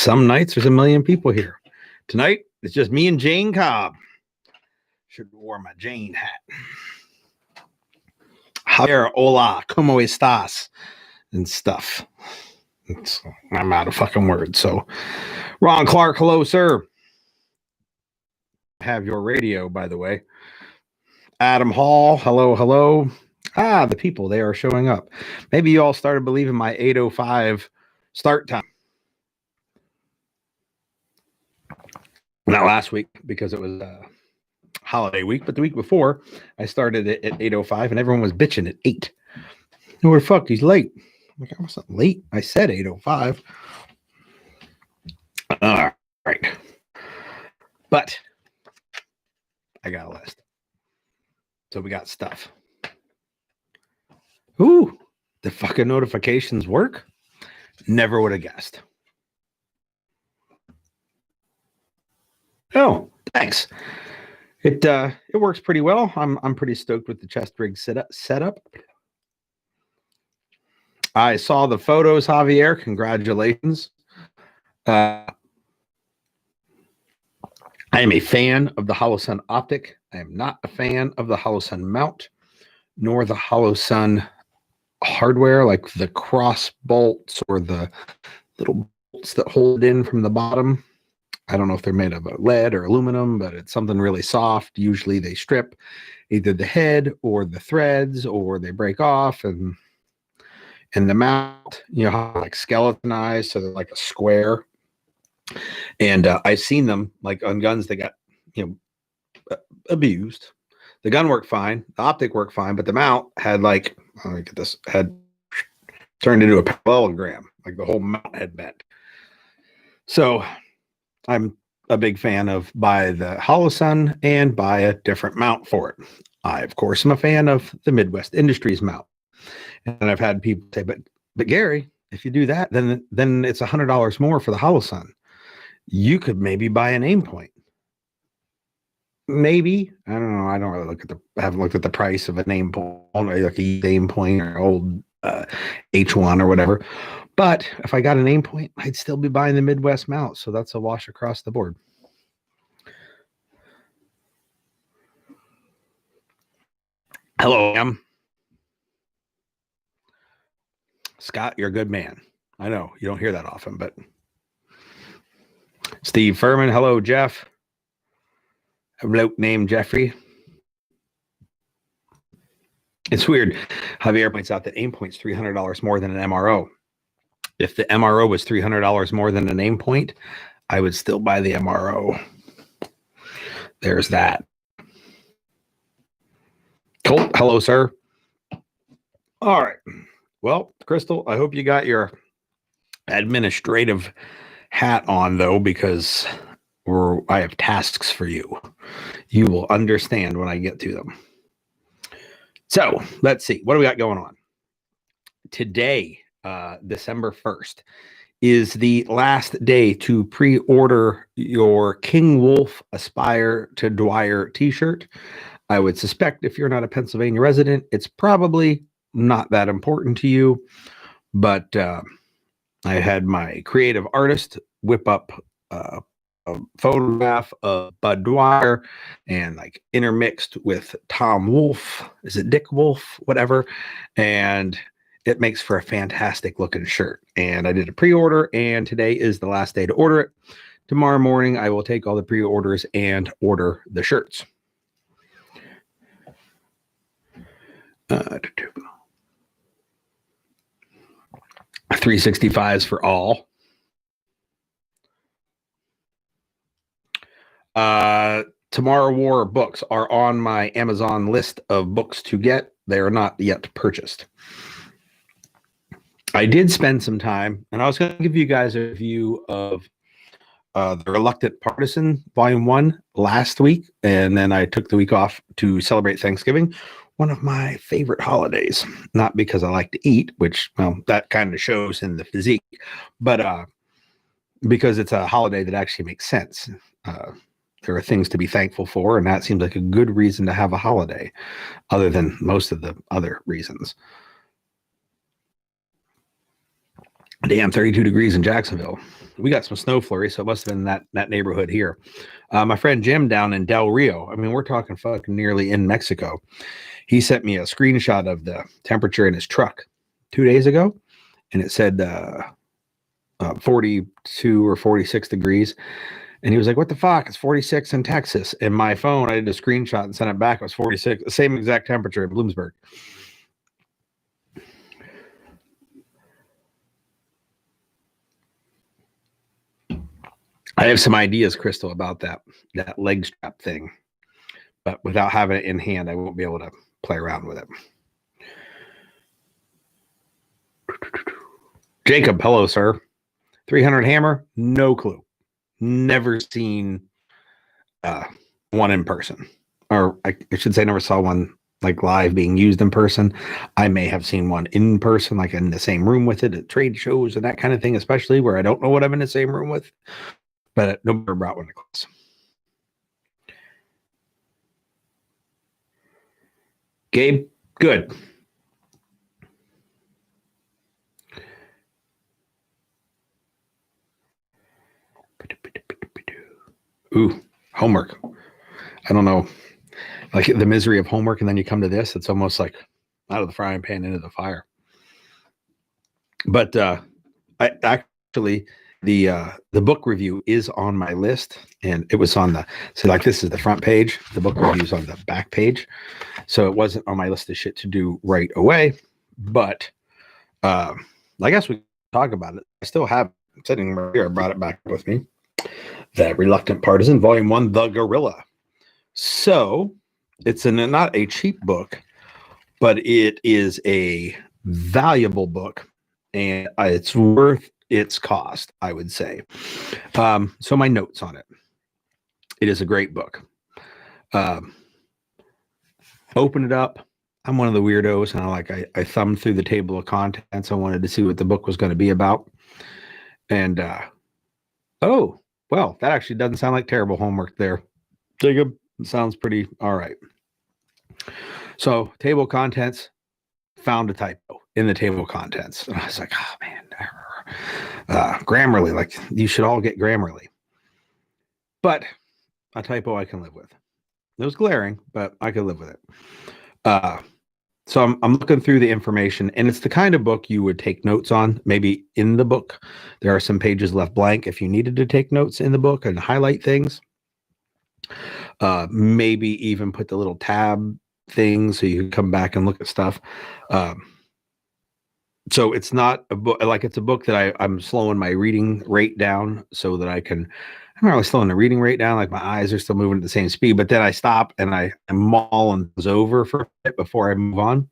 Some nights there's a million people here. Tonight, it's just me and Jane Cobb. Should have wore my Jane hat. Javier, hola, ¿cómo estás? And stuff. I'm out of fucking words. So, Ron Clark, hello, sir. Have your radio, by the way. Adam Hall, hello, hello. The people, they are showing up. Maybe you all started believing my 8:05 start time. Not last week because it was holiday week, but the week before I started it at 8:05 and everyone was bitching at 8. Where the fuck? He's late. I'm like, I wasn't late. I said 8:05. All right. But I got a list. So we got stuff. Ooh, the fucking notifications work? Never would have guessed. Oh, thanks. It works pretty well. I'm pretty stoked with the chest rig setup. I saw the photos, Javier. Congratulations. I am a fan of the Holosun optic. I am not a fan of the Holosun mount, nor the Holosun hardware, like the cross bolts or the little bolts that hold it in from the bottom. I don't know if they're made of lead or aluminum, but it's something really soft. Usually they strip either the head or the threads, or they break off, and the mount, like skeletonized, so they're like a square. And I've seen them like on guns that got, abused. The gun worked fine, the optic worked fine, but the mount had had turned into a parallelogram, like the whole mount had bent. So I'm a big fan of buy the Holosun and buy a different mount for it. I, of course, am a fan of the Midwest Industries mount. And I've had people say, but Gary, if you do that, then it's $100 more for the Holosun. You could maybe buy an aim point. Maybe. I don't know. I don't really haven't looked at the price of an aim point, like a aim point or old H1 or whatever. But if I got an aim point, I'd still be buying the Midwest mount. So that's a wash across the board. Hello, Em. Scott, you're a good man. I know you don't hear that often, but Steve Furman. Hello, Jeff. A bloke named Jeffrey. It's weird. Javier points out that aim point's $300 more than an MRO. If the MRO was $300 more than an aim point, I would still buy the MRO. There's that. Cool. Hello, sir. All right. Well, Crystal, I hope you got your administrative hat on, though, because I have tasks for you. You will understand when I get to them. So let's see. What do we got going on? Today, December 1st, is the last day to pre-order your King Wolf Aspire to Dwyer t-shirt. I would suspect if you're not a Pennsylvania resident, it's probably not that important to you. But I had my creative artist whip up a photograph of Bud Dwyer and like intermixed with Tom Wolfe. Is it Dick Wolf? Whatever. And it makes for a fantastic looking shirt. And I did a pre-order, and today is the last day to order it. Tomorrow morning, I will take all the pre-orders and order the shirts. 365s for all. Tomorrow War books are on my Amazon list of books to get. They are not yet purchased. I did spend some time, and I was going to give you guys a review of The Reluctant Partisan, Volume 1, last week, and then I took the week off to celebrate Thanksgiving, one of my favorite holidays. Not because I like to eat, which, well, that kind of shows in the physique, but because it's a holiday that actually makes sense. There are things to be thankful for, and that seems like a good reason to have a holiday, other than most of the other reasons. Damn, 32 degrees in Jacksonville. We got some snow flurry, so it must have been that neighborhood here. My friend Jim down in Del Rio, I mean, we're talking fucking nearly in Mexico. He sent me a screenshot of the temperature in his truck 2 days ago, and it said 42 or 46 degrees. And he was like, what the fuck? It's 46 in Texas. And my phone, I did a screenshot and sent it back. It was 46, the same exact temperature in Bloomsburg. I have some ideas, Crystal, about that leg strap thing. But without having it in hand, I won't be able to play around with it. Jacob, hello, sir. 300 hammer, no clue. Never seen one in person. Or I should say never saw one like live being used in person. I may have seen one in person, like in the same room with it at trade shows and that kind of thing, especially where I don't know what I'm in the same room with. But nobody brought one to class. Gabe, good. Ooh, homework. I don't know. Like the misery of homework, and then you come to this, it's almost like out of the frying pan into the fire. But I actually the book review is on my list, and it was on like this is the front page. The book review is on the back page, so it wasn't on my list of shit to do right away. But I guess we can talk about it. I still have it sitting right here. I brought it back with me. The Reluctant Partisan, Volume 1, The Guerrilla. So it's not a cheap book, but it is a valuable book, and it's worth its cost, I would say. So my notes on it. It is a great book. Open it up. I'm one of the weirdos, and I thumbed through the table of contents. I wanted to see what the book was going to be about. And oh, well, that actually doesn't sound like terrible homework there. Jacob, it sounds pretty all right. So table of contents, found a typo in the table of contents. And I was like, oh man, Grammarly, like you should all get Grammarly. But a typo I can live with. It was glaring, but I could live with it. So I'm looking through the information, and it's the kind of book you would take notes on. Maybe in the book, there are some pages left blank if you needed to take notes in the book and highlight things. Maybe even put the little tab thing so you can come back and look at stuff. So it's not a book, like it's a book that I'm slowing my reading rate down so that I'm not really slowing the reading rate down. Like my eyes are still moving at the same speed, but then I stop and I mull those over for a bit before I move on.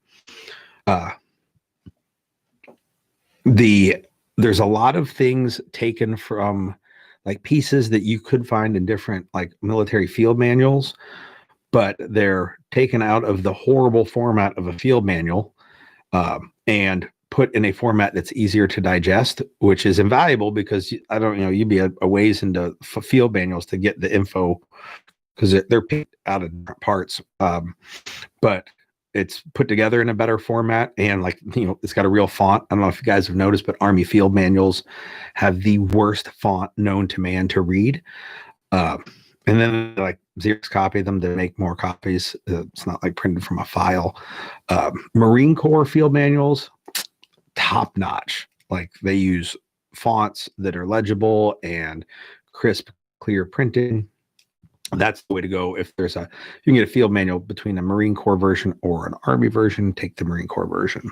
There's a lot of things taken from like pieces that you could find in different like military field manuals, but they're taken out of the horrible format of a field manual and put in a format that's easier to digest, which is invaluable because you'd be a ways into field manuals to get the info because they're picked out of different parts. But it's put together in a better format, and it's got a real font. I don't know if you guys have noticed, but Army field manuals have the worst font known to man to read. And then like Xerox copy them to make more copies. It's not like printed from a file. Marine Corps field manuals, top notch. Like they use fonts that are legible and crisp, clear printing. That's the way to go. If you can get a field manual between a Marine Corps version or an Army version, take the Marine Corps version.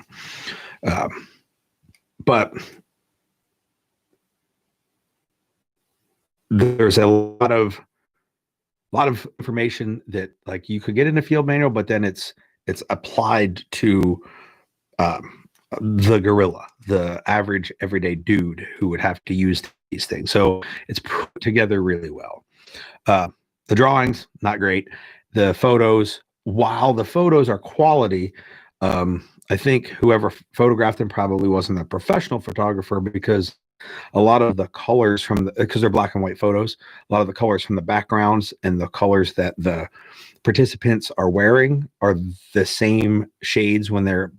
But there's a lot of information that like you could get in a field manual, but then it's applied to the guerrilla, the average everyday dude who would have to use these things. So it's put together really well. The drawings, not great. The photos, while the photos are quality, I think whoever photographed them probably wasn't a professional photographer because a lot of the colors because they're black and white photos, a lot of the colors from the backgrounds and the colors that the participants are wearing are the same shades when they're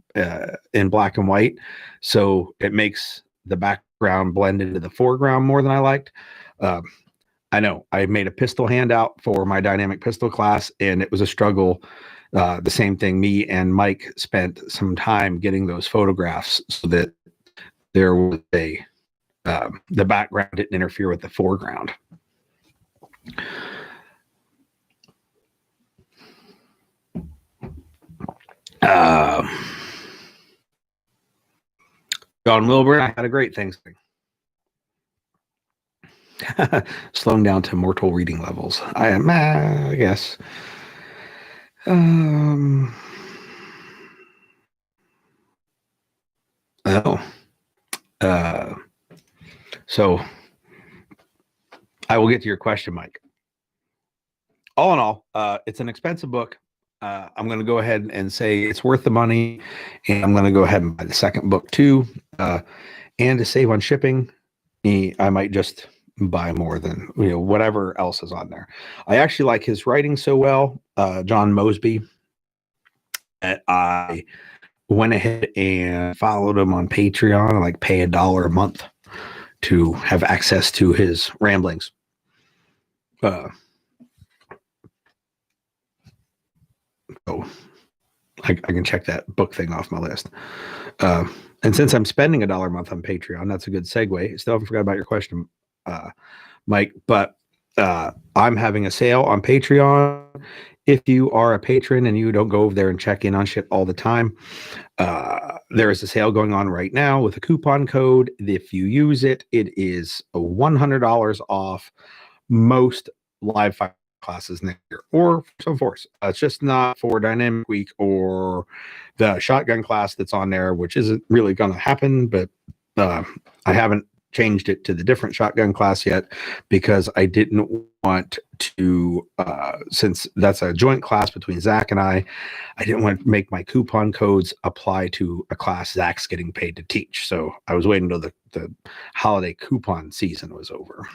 in black and white. So it makes the background blend into the foreground more than I liked. I know I made a pistol handout for my dynamic pistol class, and it was a struggle. The same thing, me and Mike spent some time getting those photographs so that there was the background didn't interfere with the foreground. John Wilburn, I had a great Thanksgiving. Slowing down to mortal reading levels. I am, I guess. So I will get to your question, Mike. All in all, it's an expensive book. I'm going to go ahead and say it's worth the money, and I'm going to go ahead and buy the second book too. And to save on shipping, I might just buy more than whatever else is on there. I actually like his writing so well, John Mosby, that I went ahead and followed him on Patreon. I like pay $1 a month to have access to his ramblings. So I can check that book thing off my list. And since I'm spending $1 a month on Patreon, that's a good segue. Still haven't forgot about your question, Mike, but I'm having a sale on Patreon. If you are a patron and you don't go over there and check in on shit all the time, there is a sale going on right now with a coupon code. If you use it, it is $100 off most live fire classes next year, or some force. It's just not for Dynamic Week or the shotgun class that's on there, which isn't really going to happen, but I haven't changed it to the different shotgun class yet because I didn't want to, since that's a joint class between Zach and I didn't want to make my coupon codes apply to a class Zach's getting paid to teach. So I was waiting until the holiday coupon season was over.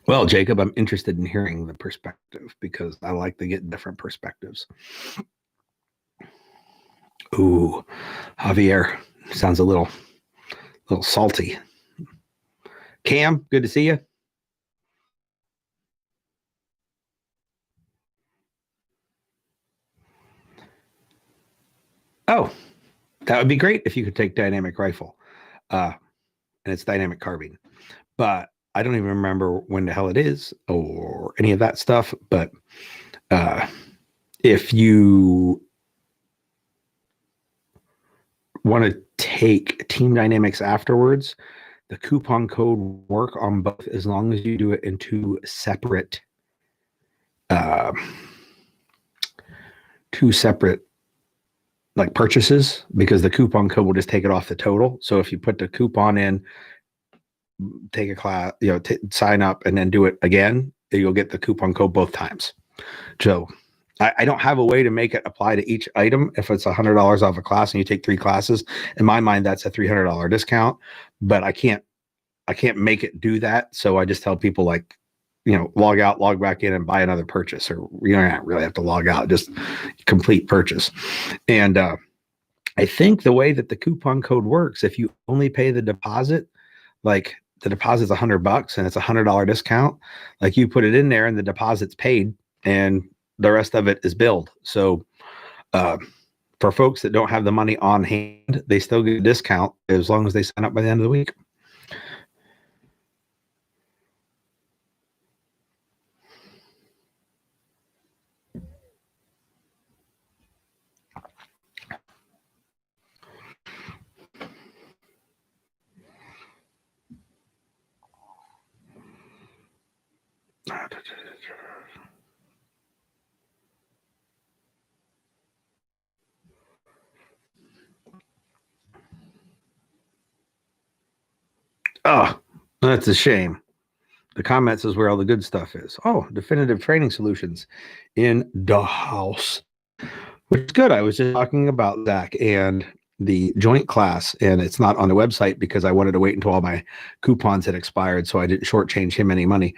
Well, Jacob, I'm interested in hearing the perspective because I like to get different perspectives. Ooh, Javier sounds a little salty. Cam, good to see you. Oh, that would be great if you could take dynamic rifle, and it's dynamic carbine, but I don't even remember when the hell it is or any of that stuff. But if you want to take team dynamics afterwards, the coupon code will work on both as long as you do it in two separate like purchases, because the coupon code will just take it off the total. So if you put the coupon in, take a class, sign up and then do it again, you'll get the coupon code both times. So I don't have a way to make it apply to each item. If it's $100 off a class and you take 3 classes, in my mind, that's a $300 discount, but I can't make it do that. So I just tell people log out, log back in and buy another purchase, or you don't really have to log out, just complete purchase. And I think the way that the coupon code works, if you only pay the deposit, like the deposit's $100 and it's $100 discount, like you put it in there and the deposit's paid and the rest of it is billed. So for folks that don't have the money on hand, they still get a discount as long as they sign up by the end of the week. Oh, that's a shame. The comments is where all the good stuff is. Oh, Definitive Training Solutions in the house, which is good. I was just talking about Zach, and the joint class, and it's not on the website because I wanted to wait until all my coupons had expired, so I didn't shortchange him any money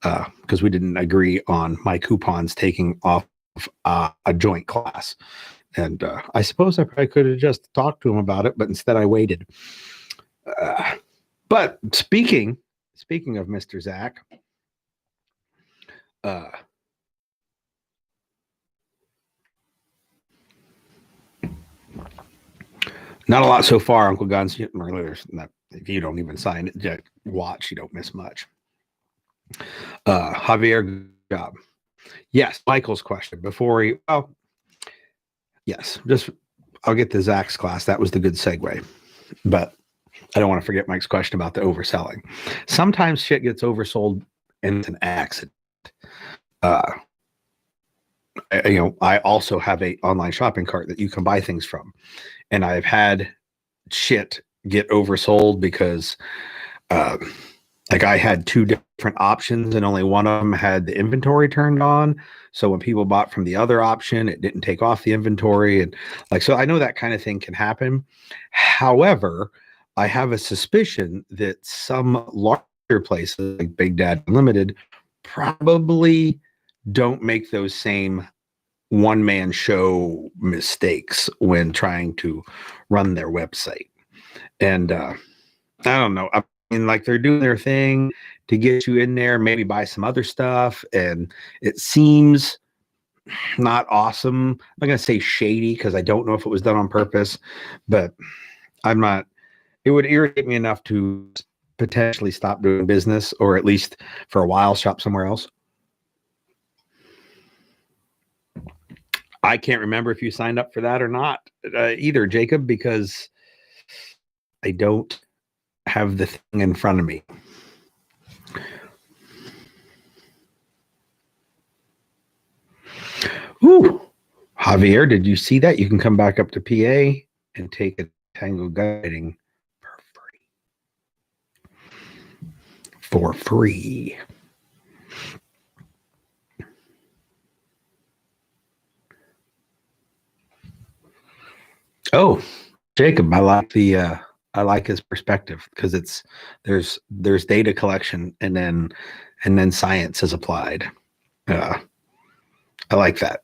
because we didn't agree on my coupons taking off a joint class. And I suppose I probably could have just talked to him about it, but instead I waited. But speaking of Mr. Zach, not a lot so far, Uncle Guns. If you don't even sign it, just watch, you don't miss much. Javier, good job. Yes, Michael's question before he. Oh, yes, I'll get to Zach's class. That was the good segue, but I don't want to forget Mike's question about the overselling. Sometimes shit gets oversold and it's an accident. I also have a online shopping cart that you can buy things from, and I've had shit get oversold because like I had two different options and only one of them had the inventory turned on. So when people bought from the other option, it didn't take off the inventory. And so I know that kind of thing can happen. However, I have a suspicion that some larger places like Big Dad Unlimited probably don't make those same one-man show mistakes when trying to run their website. And I don't know. I mean, like they're doing their thing to get you in there, maybe buy some other stuff. And it seems not awesome. I'm not going to say shady because I don't know if it was done on purpose, but it would irritate me enough to potentially stop doing business, or at least for a while, shop somewhere else. I can't remember if you signed up for that or not either, Jacob, because I don't have the thing in front of me. Ooh, Javier, did you see that? You can come back up to PA and take a tango guiding for free. Oh, Jacob, I like his perspective because there's data collection and then science is applied. I like that.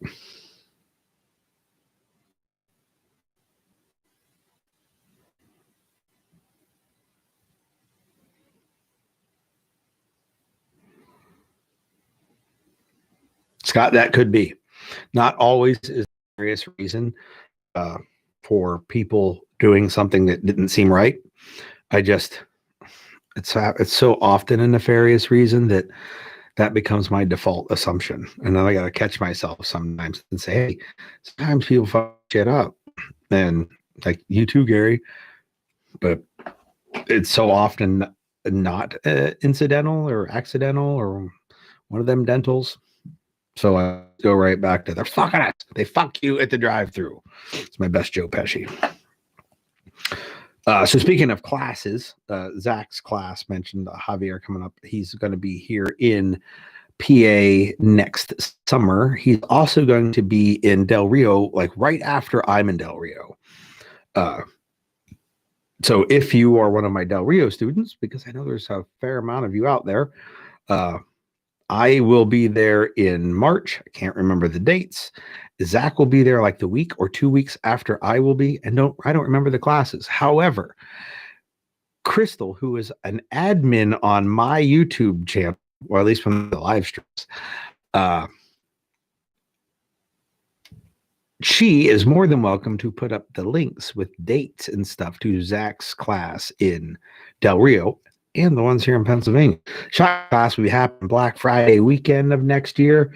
Scott, that could be. Not always is a serious reason for people doing something that didn't seem right. It's so often a nefarious reason that becomes my default assumption. And then I got to catch myself sometimes and say, hey, sometimes people fuck shit up. And like you too, Gary. But it's so often not incidental or accidental or one of them dentals. So I go right back to they're fucking us. They fuck you at the drive-thru. It's my best Joe Pesci. So speaking of classes, Zach's class mentioned Javier coming up. He's going to be here in PA next summer. He's also going to be in Del Rio, like right after I'm in Del Rio. So if you are one of my Del Rio students, because I know there's a fair amount of you out there, I will be there in March. I can't remember the dates. Zach will be there like the week or 2 weeks after I will be, and I don't remember the classes. However, Crystal, who is an admin on my YouTube channel, or at least from the live streams, she is more than welcome to put up the links with dates and stuff to Zach's class in Del Rio and the ones here in Pennsylvania. Shot class will be happening Black Friday weekend of next year.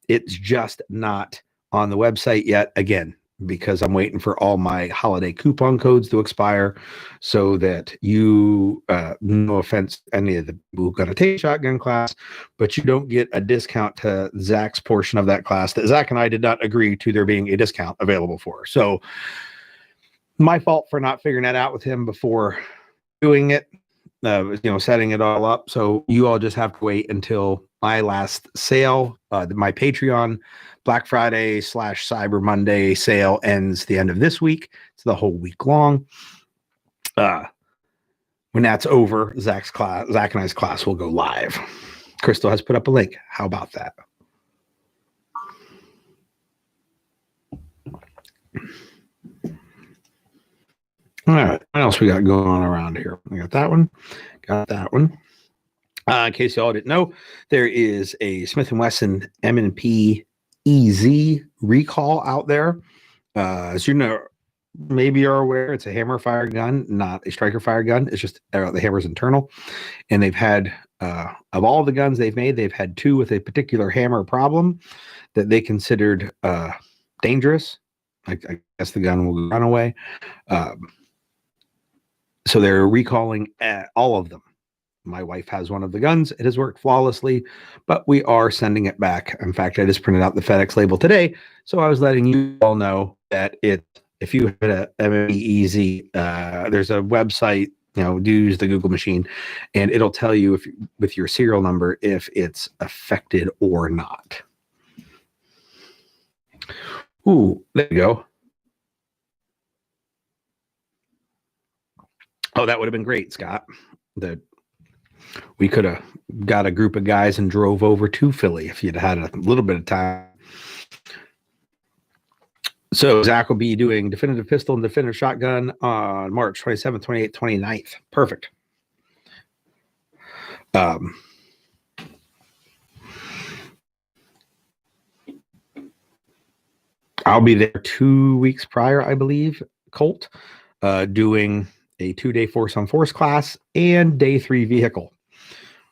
It's just not on the website yet, again, because I'm waiting for all my holiday coupon codes to expire so that you, no offense to any of the people who got to take shotgun class, but you don't get a discount to Zach's portion of that class that Zach and I did not agree to there being a discount available for. So my fault for not figuring that out with him before doing it. setting it all up. So you all just have to wait until my last sale, my Patreon Black Friday / Cyber Monday sale ends the end of this week. It's the whole week long. When that's over, Zach and I's class will go live. Crystal has put up a link. How about that? All right. What else we got going on around here? We got that one. Got that one. In case y'all didn't know, there is a Smith & Wesson M&P EZ recall out there. As you know, maybe you're aware, it's a hammer fire gun, not a striker fire gun. It's just the hammer's internal. And they've had, of all the guns they've made, they've had 2 with a particular hammer problem that they considered dangerous. I guess the gun will run away. So they're recalling all of them. My wife has one of the guns. It has worked flawlessly, but we are sending it back. In fact, I just printed out the FedEx label today. So I was letting you all know that if you hit a MEEZ, there's a website, use the Google machine, and it'll tell you with your serial number if it's affected or not. Ooh, there you go. Oh, that would have been great, Scott. We could have got a group of guys and drove over to Philly if you'd had a little bit of time. So Zach will be doing definitive pistol and definitive shotgun on March 27th, 28th, 29th. Perfect. I'll be there 2 weeks prior, I believe, Colt, doing a 2-day force on force class and day 3 vehicle.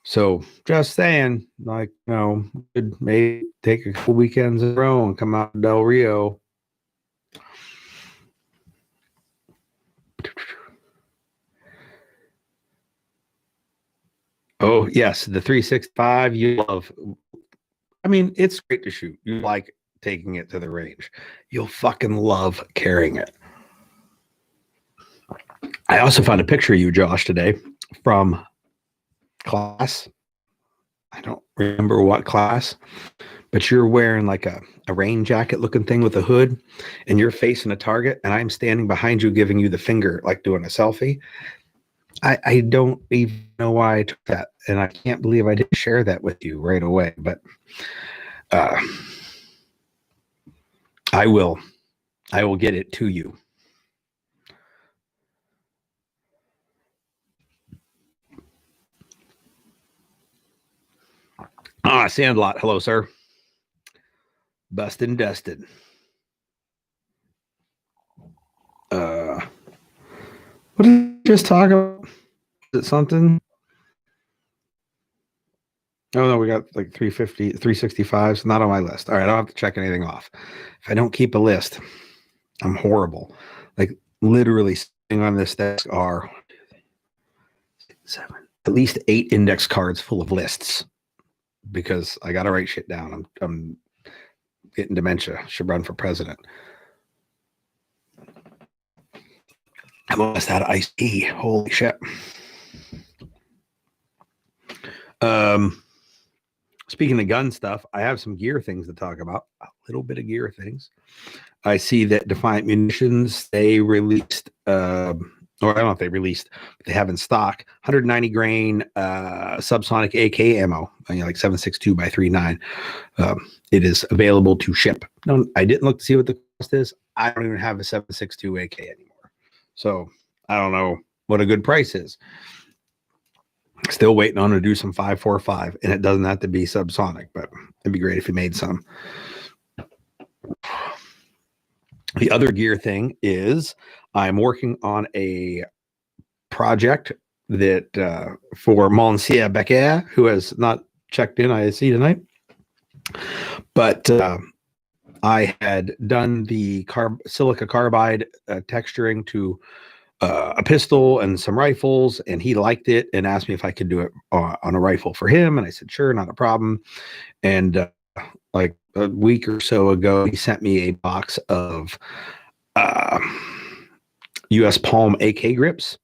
So just saying, could maybe take a couple weekends in a row and come out to Del Rio. Oh, yes, the 365 you love. I mean, it's great to shoot. You like taking it to the range. You'll fucking love carrying it. I also found a picture of you, Josh, today from class. I don't remember what class, but you're wearing like a rain jacket looking thing with a hood, and you're facing a target, and I'm standing behind you giving you the finger, like doing a selfie. I don't even know why I took that, and I can't believe I didn't share that with you right away, but I will get it to you. Sandlot. Hello, sir. Bustin' dusted. What did you just talk about? Is it something? Oh, no, we got like 350, 365s. Not on my list. All right, I don't have to check anything off. If I don't keep a list, I'm horrible. Like literally sitting on this desk are 7, at least 8 index cards full of lists because I got to write shit down. I'm getting dementia. Should run for president. I'm almost out of iced tea. Holy shit. Speaking of gun stuff, I have some gear things to talk about. A little bit of gear things. I see that Defiant Munitions, they released, or I don't know if they released, but they have in stock 190 grain subsonic AK ammo, like 7.62 by 3.9. It is available to ship. No, I didn't look to see what the cost is. I don't even have a 7.62 AK anymore. So I don't know what a good price is. Still waiting on to do some 5.45, and it doesn't have to be subsonic, but it'd be great if you made some. The other gear thing is I'm working on a project that for Monsieur Becker, who has not checked in, I see tonight. But I had done the silica carbide texturing to a pistol and some rifles, and he liked it and asked me if I could do it on a rifle for him. And I said, sure, not a problem. And like a week or so ago, he sent me a box of US Palm AK grips.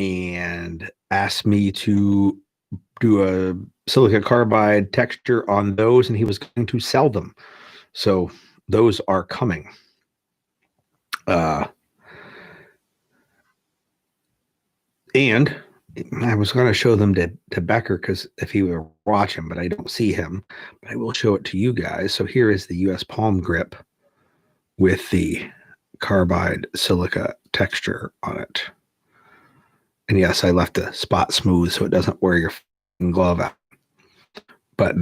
and asked me to do a silicon carbide texture on those, and he was going to sell them. So those are coming. And I was going to show them to Becker because if he were watching, but I don't see him. But I will show it to you guys. So here is the US palm grip with the carbide silica texture on it. And yes, I left the spot smooth so it doesn't wear your glove out. But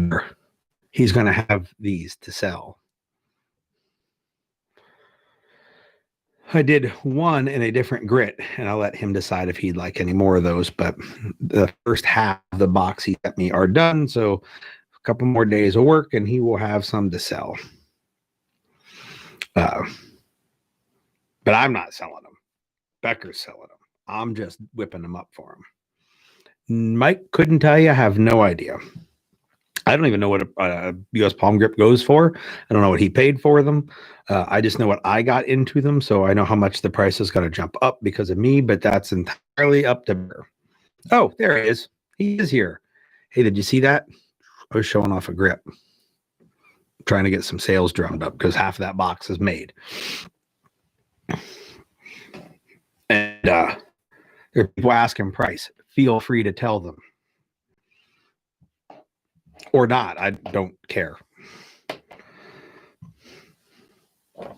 he's going to have these to sell. I did one in a different grit, and I'll let him decide if he'd like any more of those. But the first half of the box he sent me are done, so a couple more days of work, and he will have some to sell. But I'm not selling them. Becker's selling them. I'm just whipping them up for him. Mike couldn't tell you. I have no idea. I don't even know what a US palm grip goes for. I don't know what he paid for them. I just know what I got into them, so I know how much the price is going to jump up because of me, but that's entirely up to her. Oh, there he is. He is here. Hey, did you see that? I was showing off a grip. Trying to get some sales drummed up because half of that box is made. And there are people asking price. Feel free to tell them. Or not. I don't care.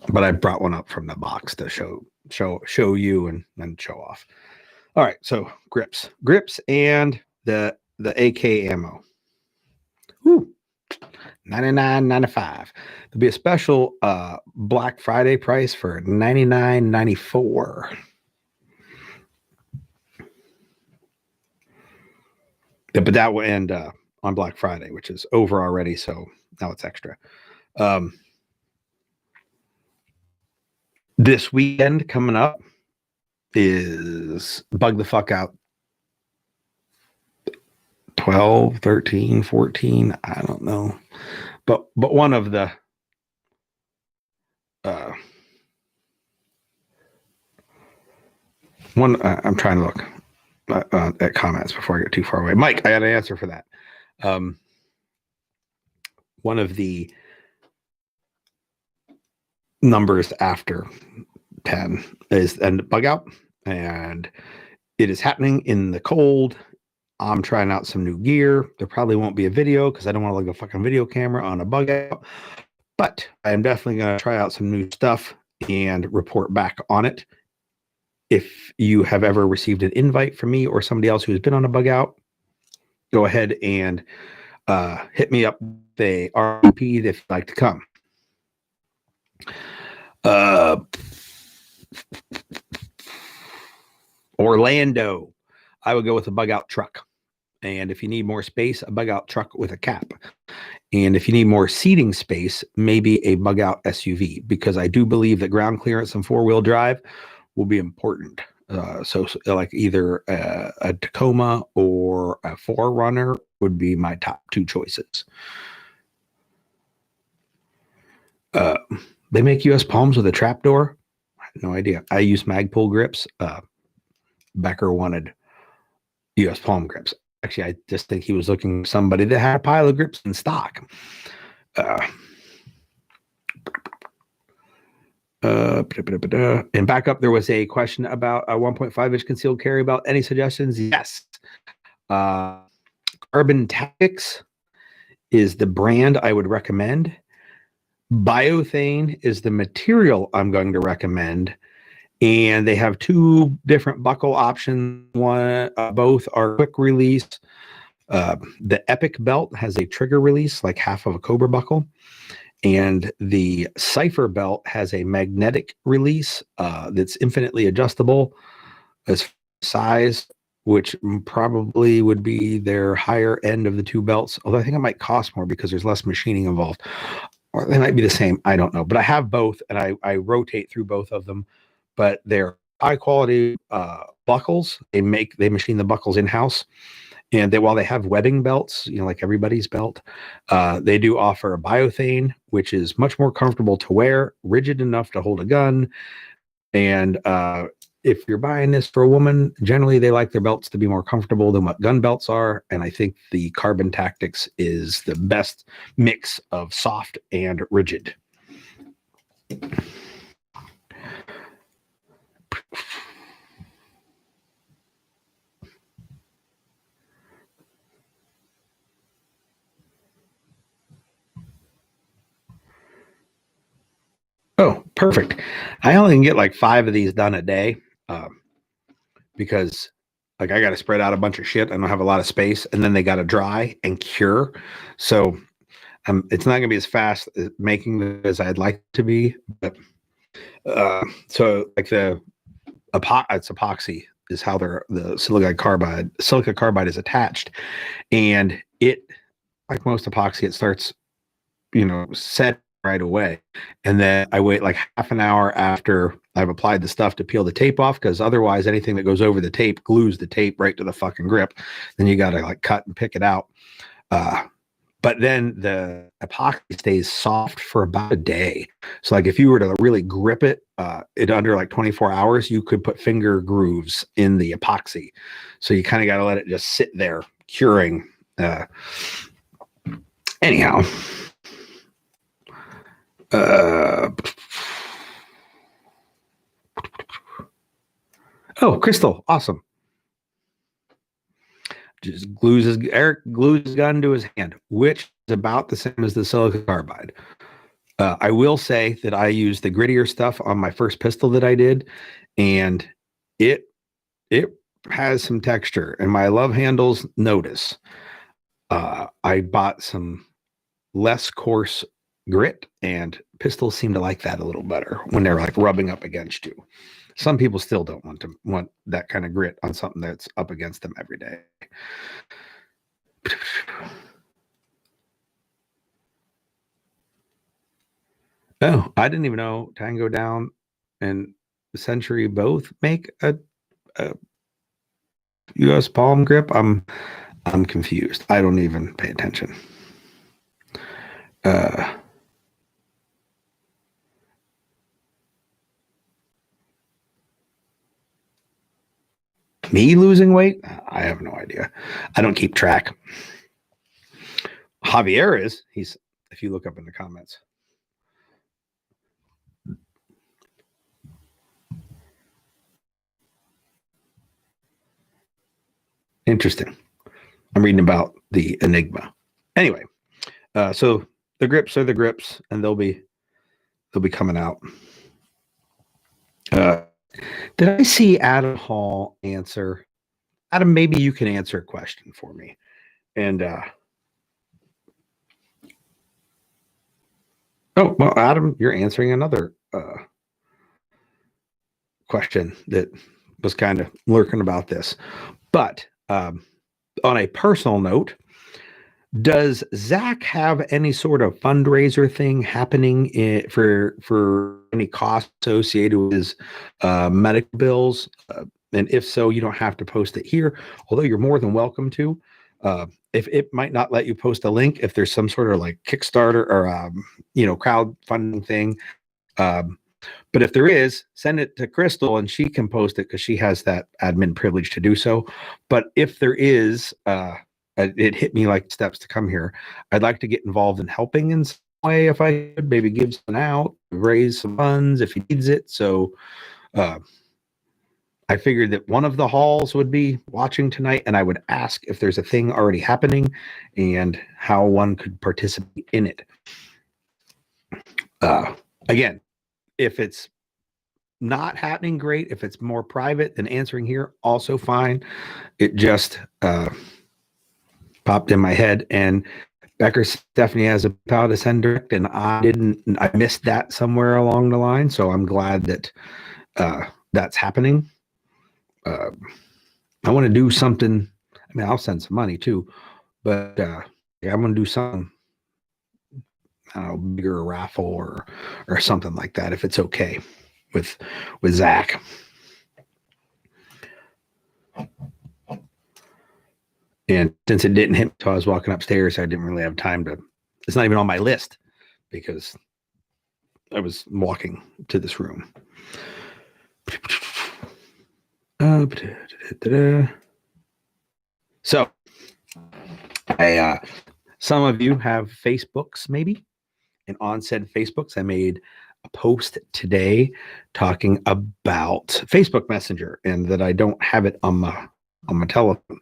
But I brought one up from the box to show you and then show off. All right, so grips and the AK ammo. Woo. $99.95. There'll be a special Black Friday price for $99.94. Yeah, but that will end on Black Friday, which is over already, so now it's extra. This weekend coming up is Bug the Fuck Out 12, 13, 14, I don't know. But one of the I'm trying to look at comments before I get too far away. Mike, I got an answer for that. One of the numbers after 10 is and Bug Out, and it is happening in the cold. I'm trying out some new gear. There probably won't be a video because I don't want to look at a fucking video camera on a Bug Out, but I am definitely going to try out some new stuff and report back on it. If you have ever received an invite from me or somebody else who's been on a Bug Out, go ahead and hit me up with a RP if you'd like to come. Orlando, I would go with a Bug Out truck. And if you need more space, a Bug Out truck with a cap. And if you need more seating space, maybe a Bug Out SUV, because I do believe that ground clearance and four-wheel drive will be important. So like either a Tacoma or a 4Runner would be my top two choices. They make US palms with a trapdoor. I had no idea. I use Magpul grips. Becker wanted US palm grips. Actually, I just think he was looking for somebody that had a pile of grips in stock. And back up, there was a question about a 1.5-inch concealed carry belt. Any suggestions? Yes. Carbon Tactics is the brand I would recommend. Biothane is the material I'm going to recommend. And they have two different buckle options. Both are quick release. The Epic belt has a trigger release, like half of a Cobra buckle. And the Cypher belt has a magnetic release that's infinitely adjustable as size, which probably would be their higher end of the two belts. Although I think it might cost more because there's less machining involved. Or they might be the same. I don't know. But I have both, and I rotate through both of them. But they're high quality buckles. They machine the buckles in-house. And while they have webbing belts, like everybody's belt, they do offer a biothane, which is much more comfortable to wear, rigid enough to hold a gun, and if you're buying this for a woman, generally they like their belts to be more comfortable than what gun belts are. And I think the Carbon Tactics is the best mix of soft and rigid. Oh, perfect. I only can get like 5 of these done a day because like I got to spread out a bunch of shit. I don't have a lot of space, and then they got to dry and cure. So it's not going to be as fast at making as I'd like to be. But so like it's epoxy is how the silica carbide is attached, and it, like most epoxy, it starts set right away, and then I wait like half an hour after I've applied the stuff to peel the tape off, because otherwise anything that goes over the tape glues the tape right to the fucking grip. Then you got to like cut and pick it out. But then the epoxy stays soft for about a day. So like if you were to really grip it, it under like 24 hours, you could put finger grooves in the epoxy. So you kind of got to let it just sit there curing. Anyhow. Oh, Crystal, awesome. Eric glues his gun to his hand, which is about the same as the silica carbide. I will say that I used the grittier stuff on my first pistol that I did, and it has some texture, and my love handles notice. I bought some less coarse grit, and pistols seem to like that a little better when they're like rubbing up against you. Some people still don't want that kind of grit on something that's up against them every day. Oh, I didn't even know Tango Down and Century both make a US palm grip. I'm confused. I don't even pay attention. Me losing weight? I have no idea. I don't keep track. Javier is. He's, if you look up in the comments. Interesting. I'm reading about the Enigma. Anyway, so the grips are the grips, and they'll be coming out. Did I see Adam Hall answer? Adam, maybe you can answer a question for me. And oh, well, Adam, you're answering another question that was kind of lurking about this. But on a personal note, does Zach have any sort of fundraiser thing happening for any costs associated with his medical bills? And if so, you don't have to post it here, although you're more than welcome to. If it might not let you post a link, if there's some sort of like Kickstarter or crowdfunding thing. But if there is, send it to Crystal and she can post it because she has that admin privilege to do so. But if there is, it hit me like steps to come here. I'd like to get involved in helping in some way if I could, maybe give some out, raise some funds if he needs it. So I figured that one of the halls would be watching tonight, and I would ask if there's a thing already happening and how one could participate in it. Again, if it's not happening, great. If it's more private than answering here, also fine. It just popped in my head, and Becker Stephanie has a PayPal to send direct, and I missed that somewhere along the line. So I'm glad that that's happening. I want to do something. I mean, I'll send some money too, but I'm going to do something, I don't know, bigger raffle or something like that, if it's okay with Zach. And since it didn't hit me until I was walking upstairs, I didn't really have time to. It's not even on my list because I was walking to this room. So, some of you have Facebooks, maybe, and on said Facebooks, I made a post today talking about Facebook Messenger and that I don't have it on my telephone.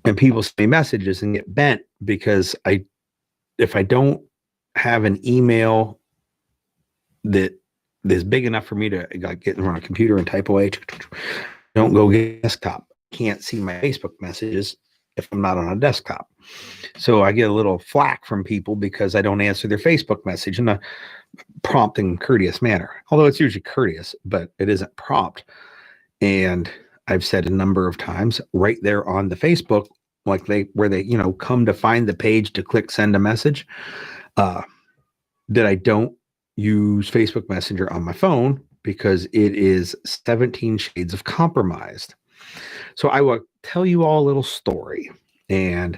And people send me messages and get bent because if I don't have an email that is big enough for me to get in front of a computer and type away, don't go get a desktop. Can't see my Facebook messages if I'm not on a desktop. So I get a little flack from people because I don't answer their Facebook message in a prompt and courteous manner. Although it's usually courteous, but it isn't prompt. And I've said a number of times right there on the Facebook, like where they come to find the page to click send a message, that I don't use Facebook Messenger on my phone because it is 17 shades of compromised. So I will tell you all a little story, and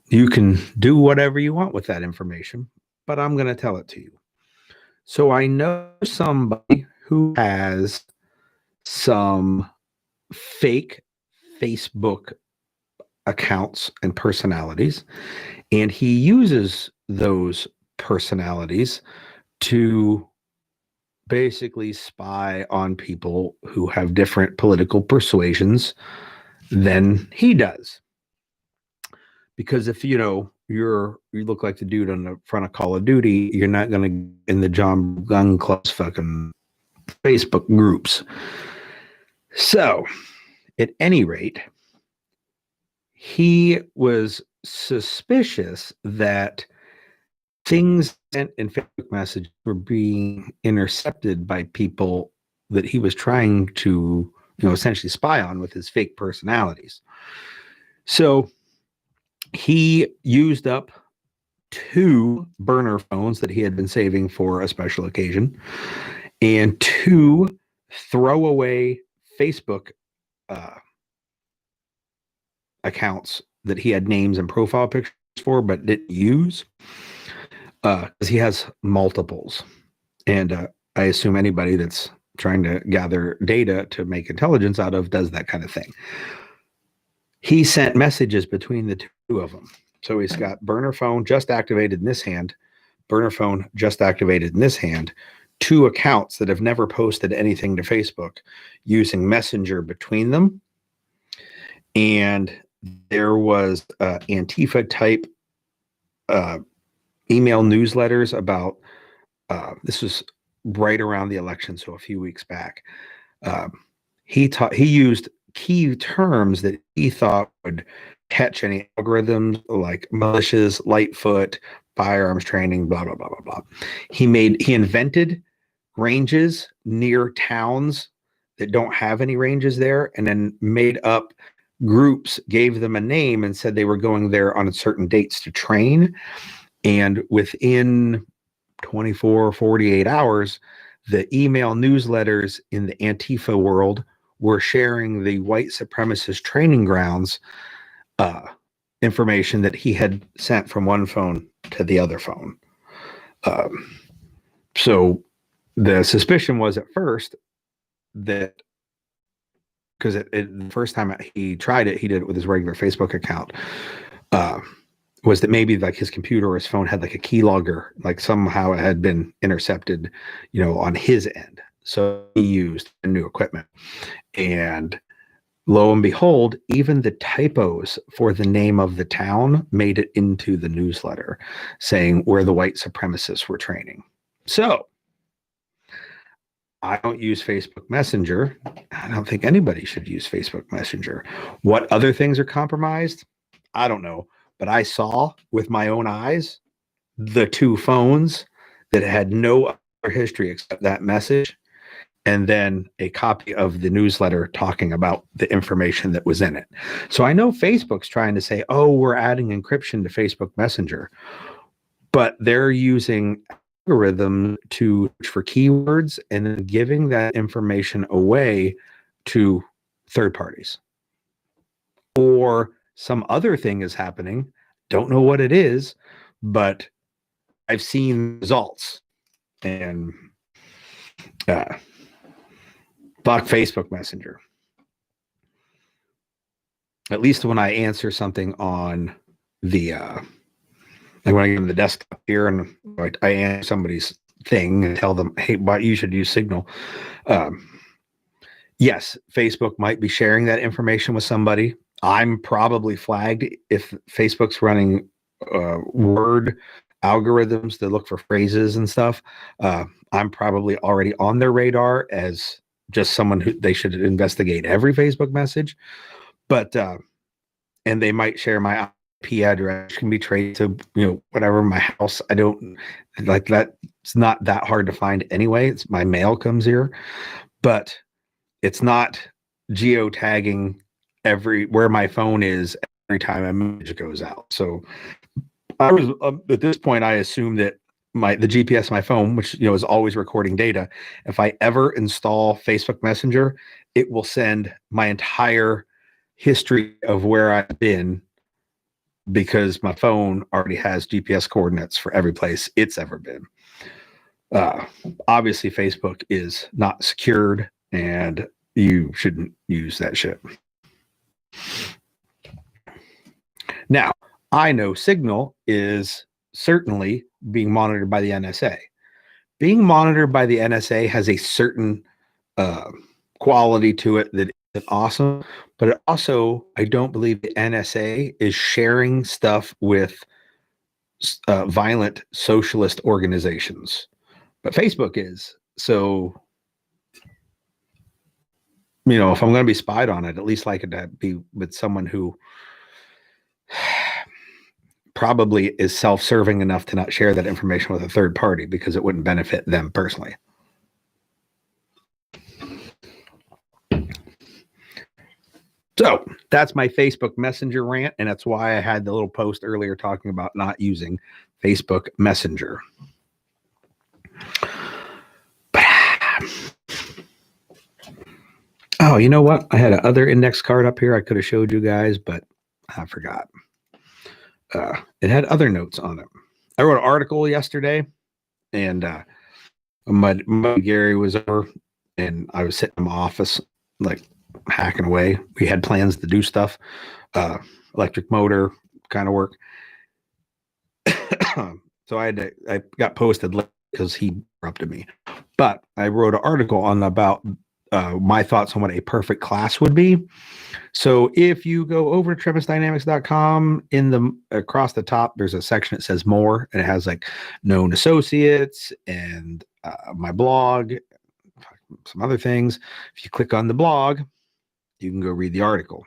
you can do whatever you want with that information, but I'm going to tell it to you. So I know somebody who has some fake Facebook accounts and personalities, and he uses those personalities to basically spy on people who have different political persuasions than he does. Because if you look like the dude on the front of Call of Duty, you're not going to get in the John Gun Club's fucking Facebook groups. So, at any rate, he was suspicious that things sent in Facebook messages were being intercepted by people that he was trying to, essentially spy on with his fake personalities. So he used up 2 burner phones that he had been saving for a special occasion and 2 throwaway Facebook accounts that he had names and profile pictures for but didn't use, because he has multiples. And I assume anybody that's trying to gather data to make intelligence out of does that kind of thing. He sent messages between the 2 of them. So he's got burner phone just activated in this hand, burner phone just activated in this hand, 2 accounts that have never posted anything to Facebook using Messenger between them. And there was Antifa type email newsletters about, this was right around the election, so a few weeks back. He used key terms that he thought would catch any algorithms like militias, Lightfoot, firearms training, blah, blah, blah, blah, blah. He invented ranges near towns that don't have any ranges there, and then made up groups, gave them a name, and said they were going there on certain dates to train. And within 24, 48 hours, the email newsletters in the Antifa world were sharing the white supremacist training grounds information that he had sent from one phone to the other phone. So the suspicion was at first that, because the first time he tried it, he did it with his regular Facebook account, was that maybe like his computer or his phone had like a keylogger, like somehow it had been intercepted, on his end. So he used new equipment, and lo and behold, even the typos for the name of the town made it into the newsletter saying where the white supremacists were training. So I don't use Facebook Messenger. I don't think anybody should use Facebook Messenger. What other things are compromised? I don't know. But I saw with my own eyes the 2 phones that had no other history except that message, and then a copy of the newsletter talking about the information that was in it. So I know Facebook's trying to say, oh, we're adding encryption to Facebook Messenger, but they're using algorithm to search for keywords and then giving that information away to third parties. Or some other thing is happening. Don't know what it is, but I've seen results. And Fuck Facebook Messenger. At least when I answer something on the like when I get on the desktop here and I answer somebody's thing and tell them, hey, why you should use Signal. Yes, Facebook might be sharing that information with somebody. I'm probably flagged if Facebook's running word algorithms that look for phrases and stuff. I'm probably already on their radar as just someone who they should investigate every Facebook message. But and they might share my IP address, can be traced to whatever my house. I don't like that. It's not that hard to find anyway. It's my mail comes here, but it's not geotagging where my phone is every time a message goes out. So I was at this point, I assume that the GPS of my phone, which is always recording data, if I ever install Facebook Messenger, it will send my entire history of where I've been because my phone already has GPS coordinates for every place it's ever been. Obviously, Facebook is not secured, and you shouldn't use that shit. Now, I know Signal is certainly being monitored by the NSA. Being monitored by the NSA has a certain quality to it that is awesome, but it also, I don't believe the NSA is sharing stuff with violent socialist organizations, but Facebook is. So, if I'm going to be spied on it, at least like it to be with someone who probably is self-serving enough to not share that information with a third party because it wouldn't benefit them personally. So that's my Facebook Messenger rant, and that's why I had the little post earlier talking about not using Facebook Messenger. Oh, you know what? I had another index card up here I could have showed you guys, but I forgot. It had other notes on it. I wrote an article yesterday, and my Garry was over, and I was sitting in my office, like hacking away. We had plans to do stuff, electric motor kind of work. So I got posted because he interrupted me. But I wrote an article about my thoughts on what a perfect class would be. So if you go over to tremisdynamics.com, across the top, there's a section that says more, and it has like known associates and my blog, some other things. If you click on the blog, you can go read the article.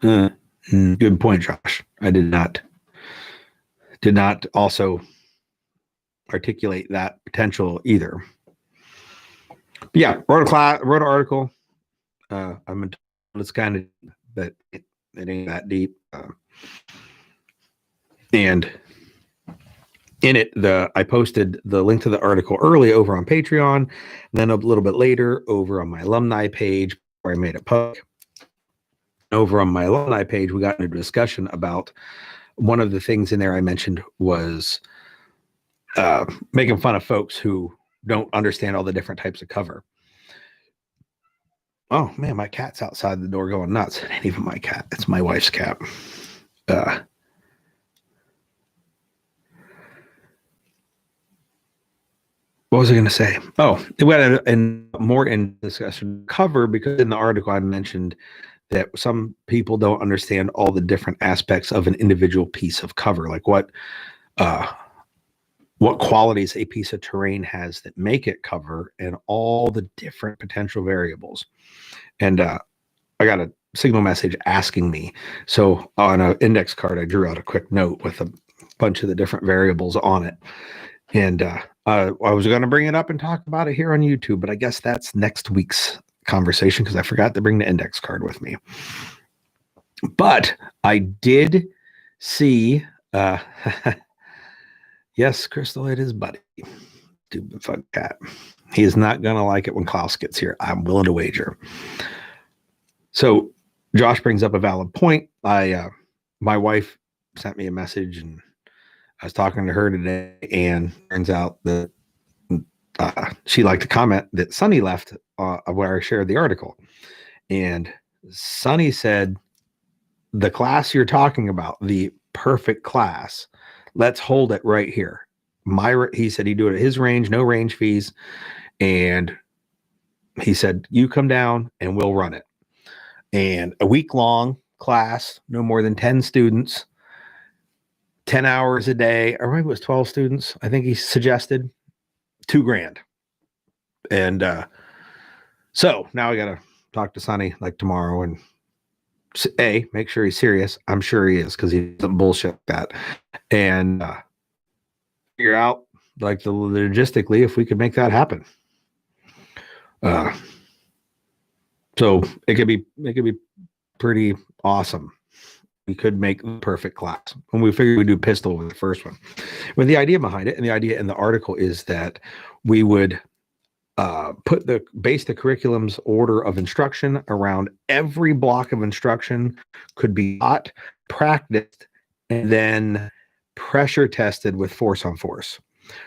Good point, Josh. I did not also articulate that potential either. But yeah, wrote an article. It's kind of, but it ain't that deep. And in it, I posted the link to the article early over on Patreon, and then a little bit later over on my alumni page where I made it public. Over on my alumni page, we got into a discussion about one of the things in there I mentioned was making fun of folks who don't understand all the different types of cover. Oh man, my cat's outside the door going nuts. It ain't even my cat. It's my wife's cat. What was I going to say? Oh, we got more in discussion cover because in the article I mentioned that some people don't understand all the different aspects of an individual piece of cover, like what qualities a piece of terrain has that make it cover and all the different potential variables. And I got a Signal message asking me. So on an index card, I drew out a quick note with a bunch of the different variables on it. And I was going to bring it up and talk about it here on YouTube, but I guess that's next week's conversation because I forgot to bring the index card with me. But I did see, yes, Crystal, it is Buddy. Stupid fuck cat. He is not going to like it when Klaus gets here. I'm willing to wager. So Josh brings up a valid point. My wife sent me a message and I was talking to her today, and turns out that she liked a comment that Sunny left where I shared the article. And Sunny said, the class you're talking about, the perfect class, let's hold it right here. He said he'd do it at his range, no range fees. And he said, you come down and we'll run it. And a week-long class, no more than 10 students, 10 hours a day, or maybe it was 12 students. I think he suggested $2,000. And so now I got to talk to Sonny like tomorrow and make sure he's serious. I'm sure he is, because he doesn't bullshit that. And figure out like the logistically if we could make that happen. So it could be pretty awesome. We could make the perfect class. When we figured we'd do pistol with the first one. But the idea behind it, and the idea in the article, is that we would base the curriculum's order of instruction around every block of instruction could be taught, practiced, and then pressure tested with force on force.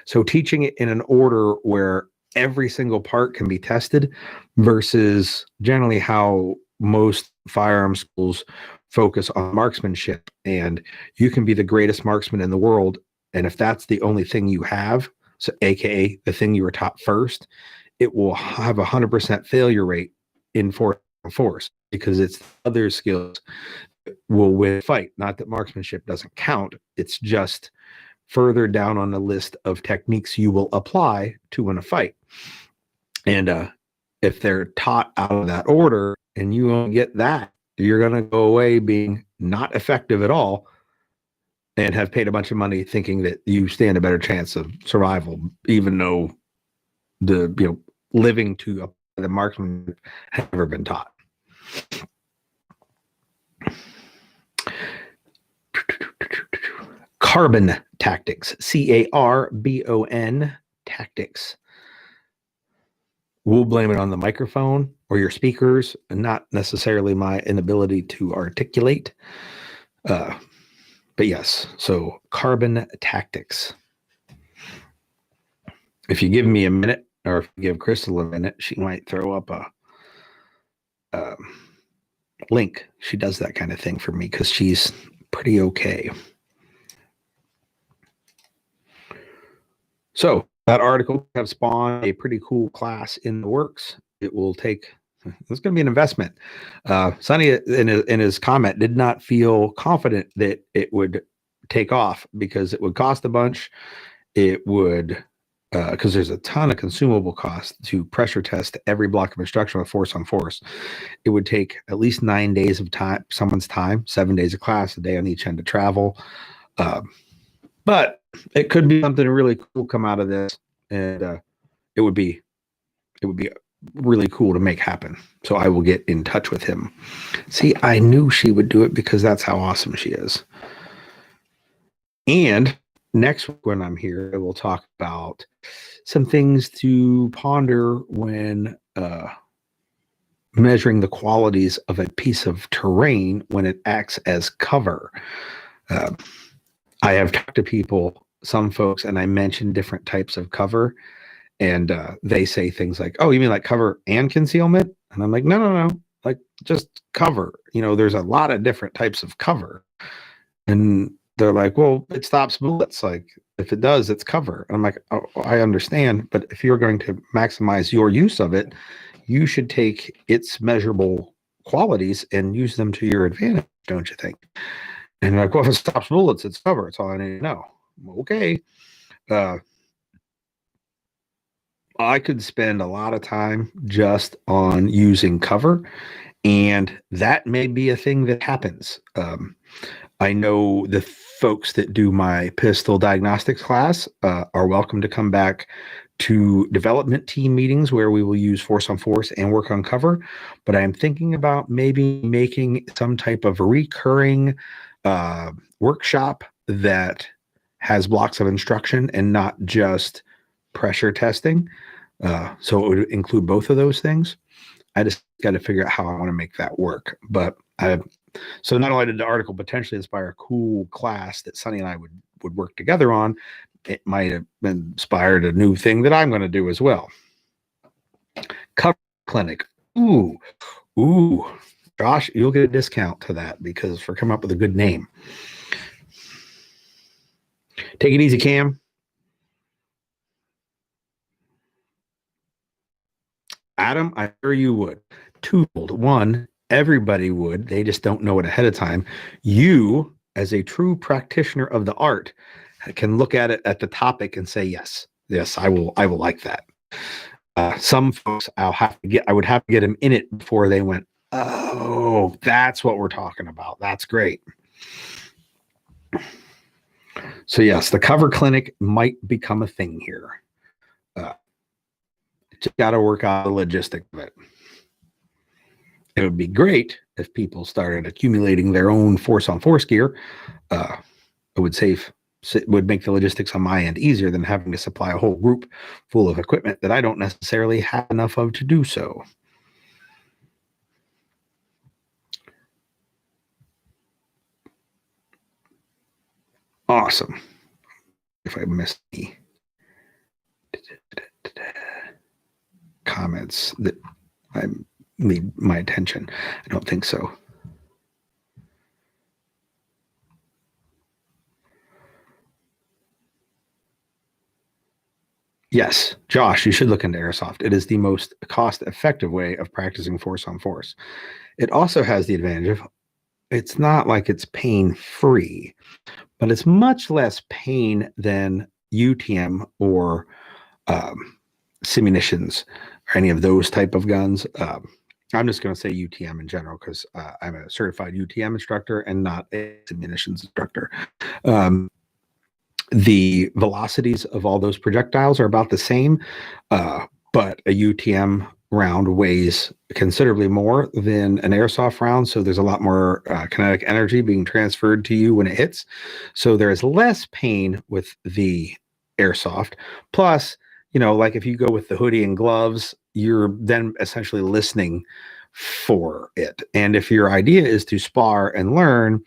So teaching it in an order where every single part can be tested versus generally how most firearm schools focus on marksmanship. And you can be the greatest marksman in the world, and if that's the only thing you have, so AKA the thing you were taught first, it will have 100% failure rate in force because it's other skills will win a fight. Not that marksmanship doesn't count. It's just further down on the list of techniques you will apply to win a fight. And if they're taught out of that order and you only get that, you're going to go away being not effective at all and have paid a bunch of money thinking that you stand a better chance of survival, even though living to the marksman has never been taught. Carbon tactics, CARBON tactics. We'll blame it on the microphone or your speakers, and not necessarily my inability to articulate. But yes, so carbon tactics. If you give me a minute, or if you give Crystal a minute, she might throw up a link. She does that kind of thing for me because she's pretty okay. So that article have spawned a pretty cool class in the works. It's going to be an investment. Sonny in his comment did not feel confident that it would take off because it would cost a bunch. It would, because there's a ton of consumable cost to pressure test every block of instruction with force on force. It would take at least 9 days of someone's time, 7 days of class, a day on each end to travel. But it could be something really cool come out of this, and it would be really cool to make happen. So I will get in touch with him. See, I knew she would do it because that's how awesome she is. And next week when I'm here, I will talk about some things to ponder when measuring the qualities of a piece of terrain when it acts as cover. I have talked to people, some folks, and I mentioned different types of cover, and they say things like, oh, you mean like cover and concealment? And I'm like, no, like just cover. There's a lot of different types of cover. And they're like, well, it stops bullets. Like, if it does, it's cover. And I'm like, oh, I understand, but if you're going to maximize your use of it, you should take its measurable qualities and use them to your advantage, don't you think? And they're like, well, if it stops bullets, it's cover. It's all I need to know. Okay. I could spend a lot of time just on using cover, and that may be a thing that happens. I know the folks that do my pistol diagnostics class are welcome to come back to development team meetings where we will use force on force and work on cover. But I'm thinking about maybe making some type of recurring workshop that has blocks of instruction and not just pressure testing. So it would include both of those things. I just got to figure out how I want to make that work. But so not only did the article potentially inspire a cool class that Sonny and I would work together on, it might have inspired a new thing that I'm going to do as well. Cover clinic. Ooh. Josh, you'll get a discount to that because for coming up with a good name. Take it easy, Cam. Adam, I'm sure you would. Twofold. One, everybody would. They just don't know it ahead of time. You, as a true practitioner of the art, can look at it at the topic and say, yes, I will like that. Some folks I would have to get them in it before they went, oh, that's what we're talking about. That's great. So yes, the cover clinic might become a thing here. Just got to work out the logistics of it. It would be great if people started accumulating their own force-on-force gear. It would make the logistics on my end easier than having to supply a whole group full of equipment that I don't necessarily have enough of to do so. Awesome. If I missed any comments that I need my attention, I don't think so. Yes, Josh, you should look into airsoft. It is the most cost-effective way of practicing force-on-force. It also has the advantage of it's not like it's pain-free, but it's much less pain than UTM or simunitions or any of those type of guns. I'm just going to say UTM in general because I'm a certified UTM instructor and not a simunitions instructor. The velocities of all those projectiles are about the same, but a UTM round weighs considerably more than an airsoft round, so there's a lot more kinetic energy being transferred to you when it hits. So there is less pain with the airsoft. Plus, like if you go with the hoodie and gloves, you're then essentially listening for it. And if your idea is to spar and learn,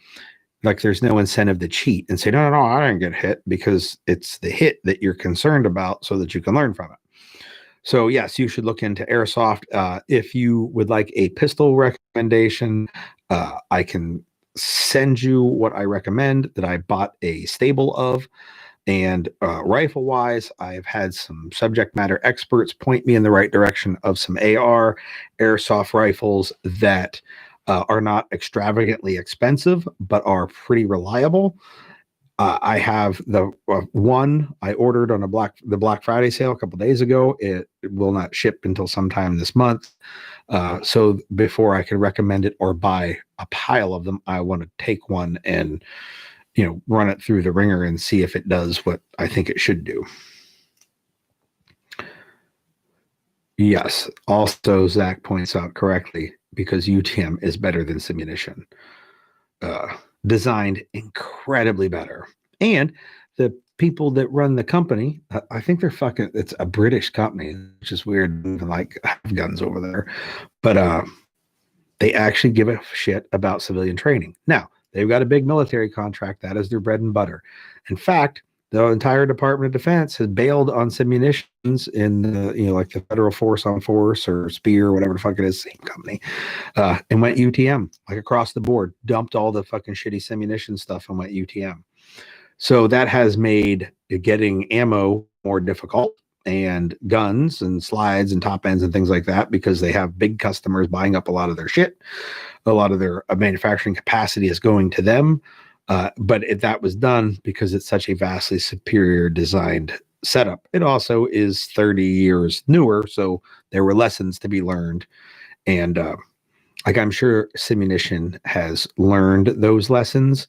like there's no incentive to cheat and say, no, I didn't get hit, because it's the hit that you're concerned about so that you can learn from it. So yes, you should look into airsoft. If you would like a pistol recommendation, I can send you what I recommend that I bought a stable of. And rifle wise, I've had some subject matter experts point me in the right direction of some AR airsoft rifles that are not extravagantly expensive, but are pretty reliable. I have the one I ordered on the Black Friday sale a couple days ago. It will not ship until sometime this month. So before I can recommend it or buy a pile of them, I want to take one and run it through the ringer and see if it does what I think it should do. Yes. Also, Zach points out correctly, because UTM is better than simunition. Designed incredibly better. And the people that run the company, I think it's a British company, which is weird, like have guns over there. But they actually give a shit about civilian training. Now, they've got a big military contract. That is their bread and butter. In fact, the entire Department of Defense has bailed on simunitions in like the Federal Force on Force or Spear, whatever the fuck it is, same company, and went UTM, like across the board, dumped all the fucking shitty simunition stuff and went UTM. So that has made getting ammo more difficult, and guns and slides and top ends and things like that, because they have big customers buying up a lot of their shit. A lot of their manufacturing capacity is going to them. But that was done because it's such a vastly superior designed setup. It also is 30 years newer, so there were lessons to be learned. And I'm sure simunition has learned those lessons,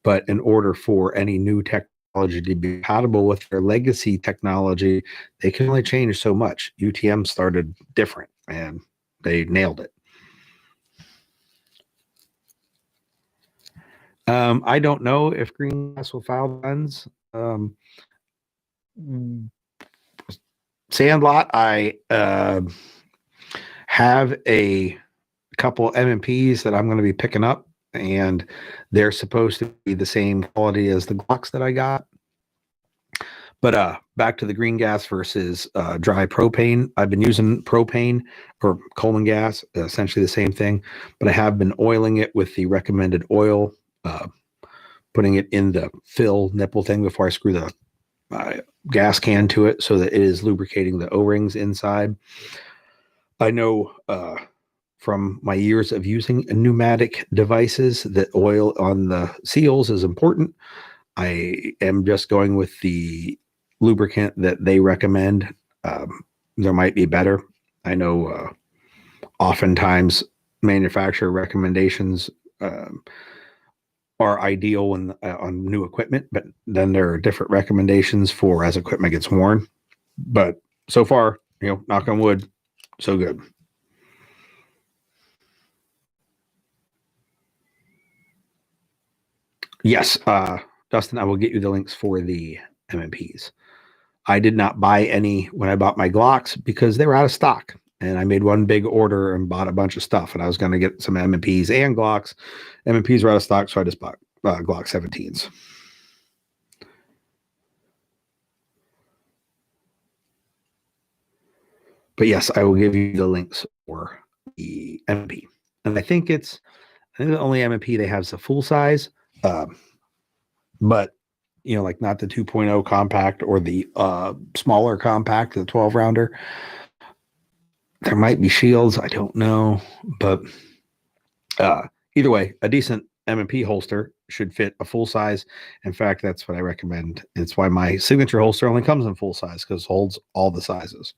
but in order for any new technology to be compatible with their legacy technology, they can only change so much. UTM started different, and they nailed it. I don't know if Greengrass will file guns. Sandlot, I have a couple MMPs that I'm going to be picking up and they're supposed to be the same quality as the Glocks that I got. But back to the green gas versus dry propane. I've been using propane or Coleman gas, essentially the same thing, but I have been oiling it with the recommended oil, putting it in the fill nipple thing before I screw the gas can to it so that it is lubricating the O-rings inside. I know from my years of using pneumatic devices that oil on the seals is important. I am just going with the lubricant that they recommend. There might be better. I know oftentimes manufacturer recommendations are ideal when on new equipment, but then there are different recommendations for as equipment gets worn. But so far, knock on wood, so good. Yes, Dustin, I will get you the links for the MMPs. I did not buy any when I bought my Glocks because they were out of stock. And I made one big order and bought a bunch of stuff. And I was going to get some MMPs and Glocks. MMPs were out of stock, so I just bought Glock 17s. But yes, I will give you the links for the MMP. And I think the only MMP they have is a full size. But like not the 2.0 compact or the smaller compact, the 12 rounder. There might be shields. I don't know. But either way, a decent M&P holster should fit a full size. In fact, that's what I recommend. It's why my signature holster only comes in full size, because it holds all the sizes.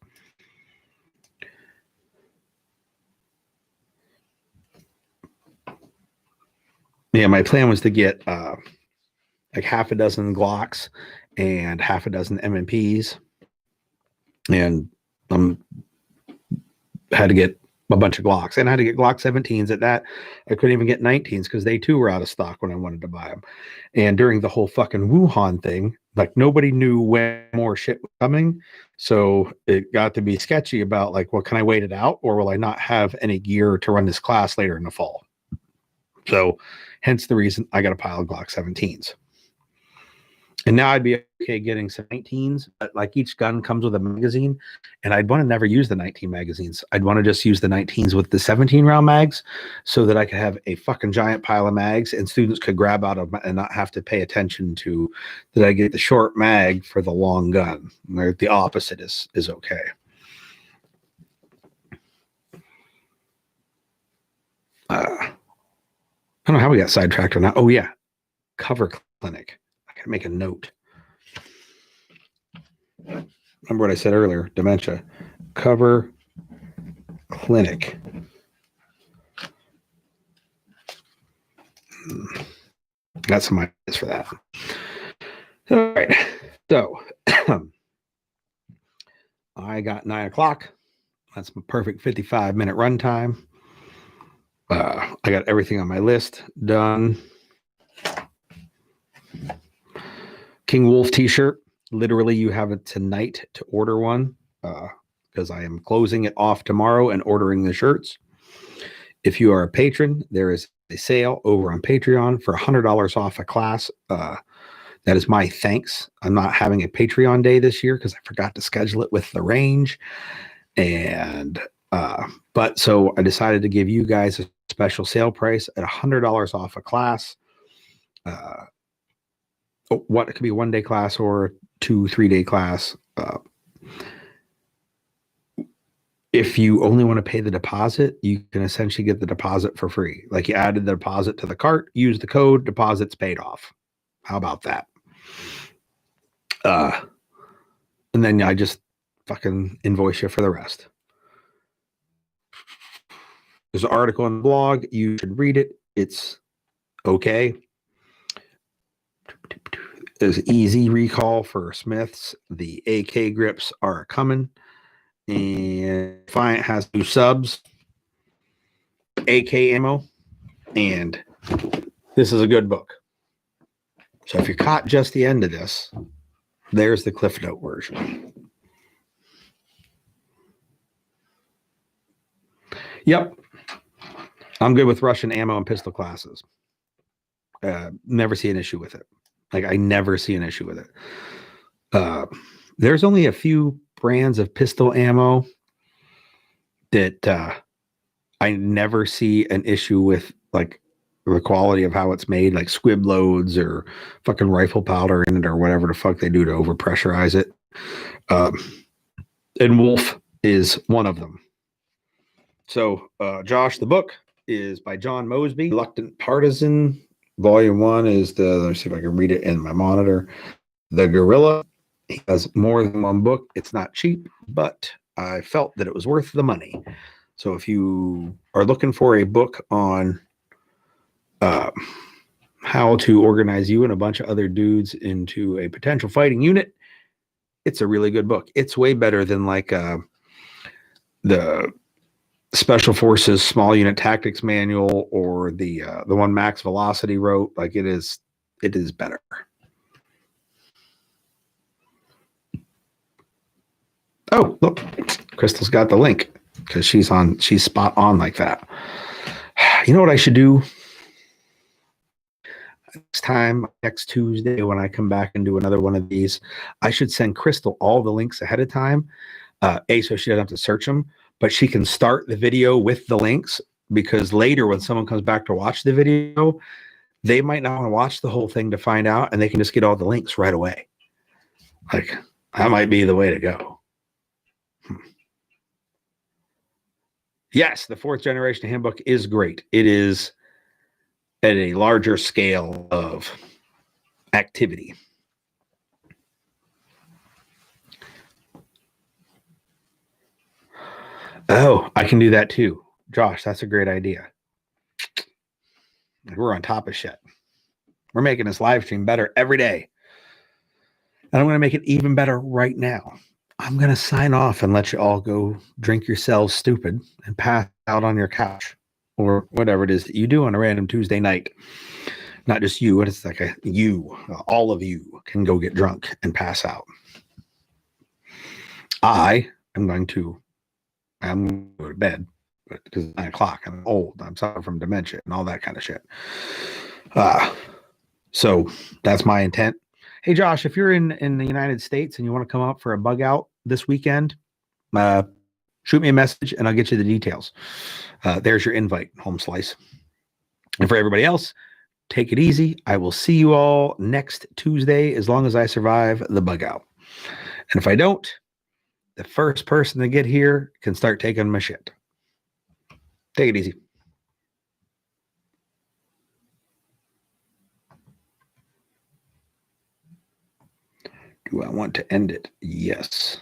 Yeah, my plan was to get like half a dozen Glocks and half a dozen M&Ps, and had to get a bunch of Glocks, and I had to get Glock 17s at that. I couldn't even get 19s because they too were out of stock when I wanted to buy them. And during the whole fucking Wuhan thing, like nobody knew when more shit was coming. So it got to be sketchy about like, well, can I wait it out, or will I not have any gear to run this class later in the fall? So hence the reason I got a pile of Glock 17s. And now I'd be okay getting some 19s, but like each gun comes with a magazine, and I'd want to never use the 19 magazines. I'd want to just use the 19s with the 17 round mags so that I could have a fucking giant pile of mags and students could grab out of and not have to pay attention to that I get the short mag for the long gun. Where the opposite is okay. I don't know how we got sidetracked or not. Oh yeah, cover clinic. I gotta make a note. Remember what I said earlier, dementia. Cover clinic. Got some ideas for that. All right. So I got 9 o'clock. That's my perfect 55-minute runtime. I got everything on my list done. King Wolf t-shirt. Literally, you have it tonight to order one because I am closing it off tomorrow and ordering the shirts. If you are a patron, there is a sale over on Patreon for $100 off a class. That is my thanks. I'm not having a Patreon day this year because I forgot to schedule it with the range. And but so I decided to give you guys a special sale price at $100 off a class. What it could be a 1-day class or 2-3-day class. If you only want to pay the deposit, you can essentially get the deposit for free. Like you added the deposit to the cart, use the code, deposit's paid off. How about that? And then I just fucking invoice you for the rest. There's an article on the blog. You should read it. It's okay. There's easy recall for Smiths. The AK grips are coming. And Defiant has 2 subs, AK ammo, and this is a good book. So if you caught just the end of this, there's the Cliff Note version. Yep. I'm good with Russian ammo and pistol classes. Never see an issue with it. Like, I never see an issue with it. There's only a few brands of pistol ammo that I never see an issue with, like the quality of how it's made, like squib loads or fucking rifle powder in it or whatever the fuck they do to overpressurize it. And Wolf is one of them. So, Josh, the book is by John Mosby, Reluctant Partisan. Volume 1 is let me see if I can read it in my monitor. The Guerrilla. He has more than one book. It's not cheap, but I felt that it was worth the money. So if you are looking for a book on how to organize you and a bunch of other dudes into a potential fighting unit, it's a really good book. It's way better than like the Special Forces Small Unit Tactics Manual or the one Max Velocity wrote. Like, it is better. Oh, look, Crystal's got the link because she's spot on like that. You know what I should do? Next Tuesday, when I come back and do another one of these, I should send Crystal all the links ahead of time. So she doesn't have to search them, but she can start the video with the links, because later when someone comes back to watch the video, they might not want to watch the whole thing to find out, and they can just get all the links right away. Like, that might be the way to go. Yes, the 4th generation handbook is great. It is at a larger scale of activity. Oh, I can do that too. Josh, that's a great idea. We're on top of shit. We're making this live stream better every day. And I'm going to make it even better right now. I'm going to sign off and let you all go drink yourselves stupid and pass out on your couch or whatever it is that you do on a random Tuesday night. Not just you, it's like all of you can go get drunk and pass out. I am going to go to bed because it's 9 o'clock. I'm old. I'm suffering from dementia and all that kind of shit. So that's my intent. Hey, Josh, if you're in the United States and you want to come up for a bug out this weekend, shoot me a message and I'll get you the details. There's your invite, home slice. And for everybody else, take it easy. I will see you all next Tuesday as long as I survive the bug out. And if I don't, the first person to get here can start taking my shit. Take it easy. Do I want to end it? Yes.